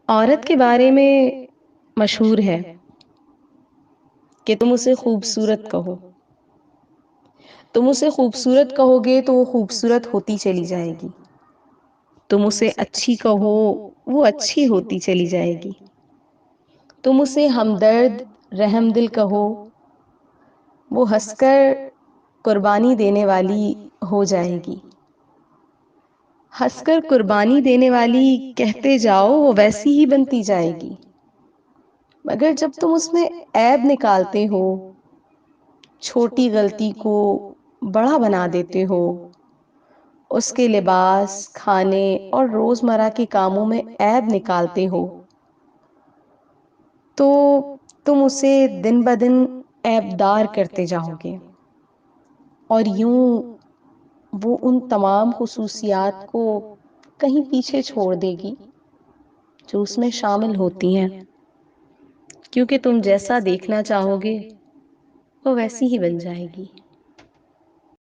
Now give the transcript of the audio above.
عورت کے بارے میں مشہور ہے کہ تم اسے خوبصورت کہو. تم اسے خوبصورت کہو گے تو وہ خوبصورت ہوتی چلی جائے گی. تم اسے اچھی کہو وہ اچھی ہوتی چلی جائے گی. تم اسے ہمدرد رحم دل کہو وہ ہنس کر قربانی دینے والی ہو جائے گی. ہنس کر قربانی دینے والی کہتے جاؤ وہ ویسی ہی بنتی جائے گی. مگر جب تم اس میں عیب نکالتے ہو، چھوٹی غلطی کو بڑا بنا دیتے ہو، اس کے لباس، کھانے اور روزمرہ کے کاموں میں عیب نکالتے ہو، تو تم اسے دن بدن عیب دار کرتے جاؤ گے. اور یوں وہ ان تمام خصوصیات کو کہیں پیچھے چھوڑ دے گی جو اس میں شامل ہوتی ہیں، کیونکہ تم جیسا دیکھنا چاہو گے وہ ویسی ہی بن جائے گی.